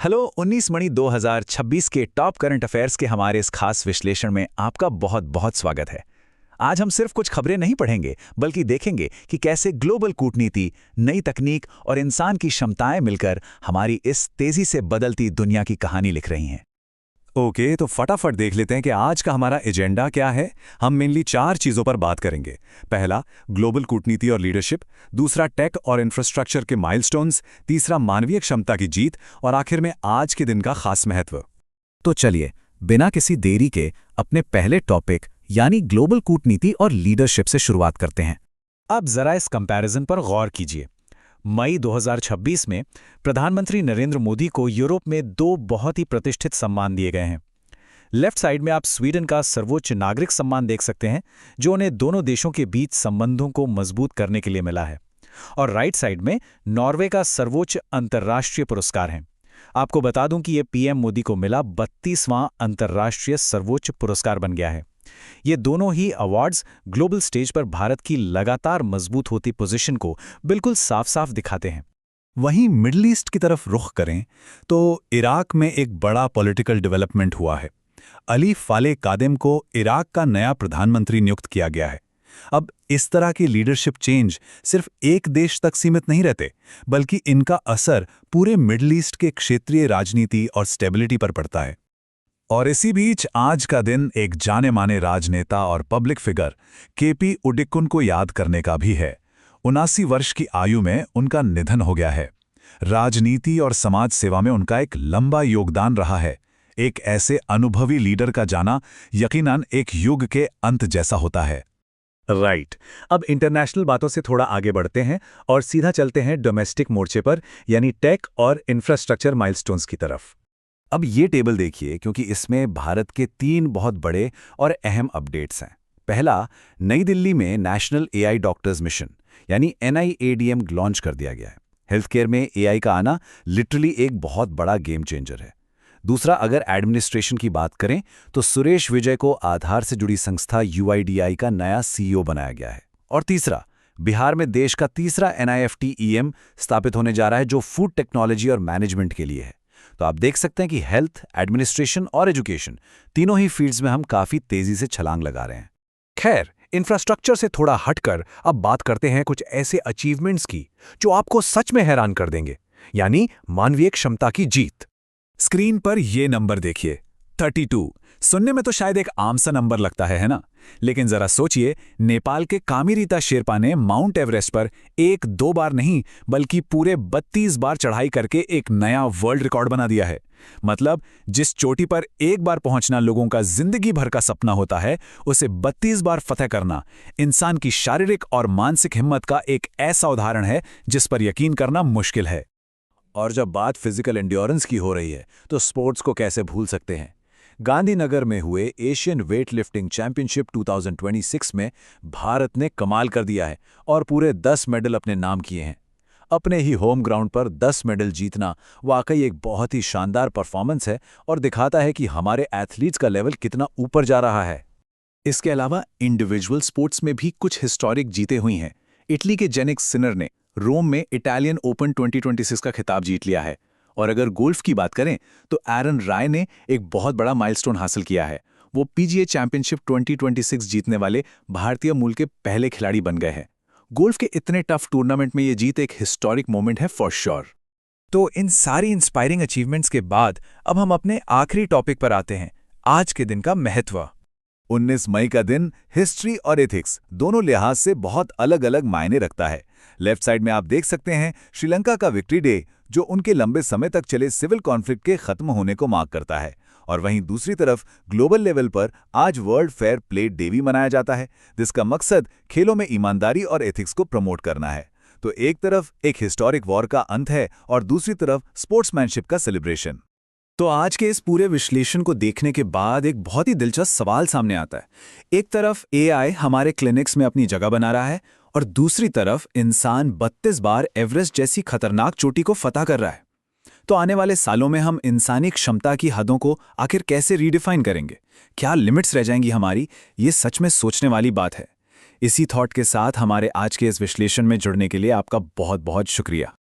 Hello 19 मई 2026 के top current affairs के हमारे इस खास विश्लेषण में आपका बहुत बहुत स्वागत है। आज हम सिर्फ कुछ खबरें नहीं पढ़ेंगे बल्कि देखेंगे कि कैसे ग्लोबल कूटनीति, नई तकनीक और इंसान की क्षमताएं मिलकर हमारी इस तेजी से बदलती दुनिया की कहानी लिख रही हैं। ओके, तो फटाफट देख लेते हैं कि आज का हमारा एजेंडा क्या है। हम मेनली 4 चीज़ों पर बात करेंगे। पहला, ग्लोबल कूटनीति और लीडरशिप। दूसरा, टेक और इंफ्रास्ट्रक्चर के माइलस्टोन्स। तीसरा, मानवीय क्षमता की जीत। और आखिर में आज के दिन का खास महत्व। तो चलिए, बिना किसी देरी के अपने पहले टॉपिक यानी ग्लोबल कूटनीति और लीडरशिप से शुरुआत करते हैं। अब जरा इस कंपैरिजन पर गौर कीजिए। मई 2026 में प्रधानमंत्री नरेंद्र मोदी को यूरोप में 2 बहुत ही प्रतिष्ठित सम्मान दिए गए हैं। लेफ्ट साइड में आप स्वीडन का सर्वोच्च नागरिक सम्मान देख सकते हैं, जो उन्हें दोनों देशों के बीच संबंधों को मजबूत करने के लिए मिला है। और राइट साइड में नॉर्वे का सर्वोच्च अंतर्राष्ट्रीय पुरस्कार है। आपको बता दूं कि यह पीएम मोदी को मिला 32वां अंतर्राष्ट्रीय सर्वोच्च पुरस्कार बन गया है। ये दोनों ही अवार्ड्स ग्लोबल स्टेज पर भारत की लगातार मजबूत होती पोजीशन को बिल्कुल साफ-साफ दिखाते हैं। वहीं मिडल ईस्ट की तरफ रुख करें तो इराक में एक बड़ा पॉलिटिकल डेवलपमेंट हुआ है। अली फाले कादेम को इराक का नया प्रधानमंत्री नियुक्त किया गया है। अब इस तरह की लीडरशिप चेंज सिर्फ एक देश तक सीमित नहीं रहते, बल्कि इनका असर पूरे मिडल ईस्ट के क्षेत्रीय राजनीति और स्टेबिलिटी पर पड़ता है। और इसी बीच आज का दिन एक जाने माने राजनेता और पब्लिक फिगर केपी उडिक्कुन को याद करने का भी है। 79 वर्ष की आयु में उनका निधन हो गया है। राजनीति और समाज सेवा में उनका एक लंबा योगदान रहा है। एक ऐसे अनुभवी लीडर का जाना यकीनन एक युग के अंत जैसा होता है। राइट। अब इंटरनेशनल बातों से थोड़ा आगे बढ़ते हैं और सीधा चलते हैं डोमेस्टिक मोर्चे पर, यानी टेक और इंफ्रास्ट्रक्चर माइलस्टोन्स की तरफ। अब ये टेबल देखिए, क्योंकि इसमें भारत के 3 बहुत बड़े और अहम अपडेट्स हैं। पहला, नई दिल्ली में नेशनल एआई डॉक्टर्स मिशन यानी NIADM लॉन्च कर दिया गया है। हेल्थ केयर में एआई का आना लिटरली एक बहुत बड़ा गेम चेंजर है। दूसरा, अगर एडमिनिस्ट्रेशन की बात करें तो सुरेश विजय को आधार से जुड़ी संस्था UIDAI का नया CEO बनाया गया है। और तीसरा, बिहार में देश का तीसरा NIFT-EM स्थापित होने जा रहा है, जो फूड टेक्नोलॉजी और मैनेजमेंट के लिए है। तो आप देख सकते हैं कि हेल्थ, एडमिनिस्ट्रेशन और एजुकेशन तीनों ही फील्ड्स में हम काफी तेजी से छलांग लगा रहे हैं। खैर, इंफ्रास्ट्रक्चर से थोड़ा हटकर अब बात करते हैं कुछ ऐसे अचीवमेंट्स की जो आपको सच में हैरान कर देंगे, यानी मानवीय क्षमता की जीत। स्क्रीन पर ये नंबर देखिए, 32। सुनने में तो शायद एक आम सा नंबर लगता है ना? लेकिन जरा सोचिए, नेपाल के कामिरीता शेरपा ने माउंट एवरेस्ट पर 1-2 बार नहीं बल्कि पूरे 32 बार चढ़ाई करके एक नया वर्ल्ड रिकॉर्ड बना दिया है। मतलब जिस चोटी पर एक बार पहुंचना लोगों का जिंदगी भर का सपना होता है, उसे 32 बार फतह करना इंसान की शारीरिक और मानसिक हिम्मत का एक ऐसा उदाहरण है जिस पर यकीन करना मुश्किल है। और जब बात फिजिकल एंड्योरेंस की हो रही है तो स्पोर्ट्स को कैसे भूल सकते हैं। गांधीनगर में हुए एशियन वेट लिफ्टिंग चैंपियनशिप 2026 में भारत ने कमाल कर दिया है और पूरे 10 मेडल अपने नाम किए हैं। अपने ही होम ग्राउंड पर 10 मेडल जीतना वाकई एक बहुत ही शानदार परफॉर्मेंस है और दिखाता है कि हमारे एथलीट्स का लेवल कितना ऊपर जा रहा है। इसके अलावा इंडिविजुअल स्पोर्ट्स में भी कुछ हिस्टोरिक जीते हुई हैं। इटली के जेनिक सिनर ने रोम में इटालियन ओपन 2026 का खिताब जीत लिया है। और अगर गोल्फ की बात करें तो एरन राय ने एक बहुत बड़ा माइलस्टोन हासिल किया है। वो PGA चैंपियनशिप 2026 जीतने वाले भारतीय मूल के पहले खिलाड़ी बन गए हैं। गोल्फ के इतने टफ टूर्नामेंट में ये जीत एक हिस्टोरिक मोमेंट है फॉर श्योर। तो इन सारी इंस्पायरिंग अचीवमेंट्स के बाद अब हम अपने आखिरी टॉपिक पर आते हैं, आज के दिन का महत्व। 19 मई का दिन हिस्ट्री और एथिक्स दोनों लिहाज से बहुत अलग अलग मायने रखता है। लेफ्ट साइड में आप देख सकते हैं श्रीलंका का विक्ट्री डे, जो उनके लंबे समय तक चले सिविल कॉन्फ्लिक्ट के खत्म होने को मार्क करता है। और वहीं दूसरी तरफ ग्लोबल लेवल पर आज वर्ल्ड फेयर प्ले डे भी मनाया जाता है, जिसका मकसद खेलों में ईमानदारी और एथिक्स को प्रमोट करना है। तो एक तरफ एक हिस्टोरिक वॉर का अंत है और दूसरी तरफ स्पोर्ट्समैनशिप का सेलिब्रेशन। तो आज के इस पूरे विश्लेषण को देखने के बाद एक बहुत ही दिलचस्प सवाल सामने आता है। एक तरफ AI हमारे क्लिनिक्स में अपनी जगह बना रहा है और दूसरी तरफ इंसान 32 बार एवरेस्ट जैसी खतरनाक चोटी को फतह कर रहा है। तो आने वाले सालों में हम इंसानी क्षमता की हदों को आखिर कैसे रीडिफाइन करेंगे? क्या लिमिट्स रह जाएंगी हमारी? ये सच में सोचने वाली बात है। इसी थॉट के साथ हमारे आज के इस विश्लेषण में जुड़ने के लिए आपका बहुत बहुत शुक्रिया।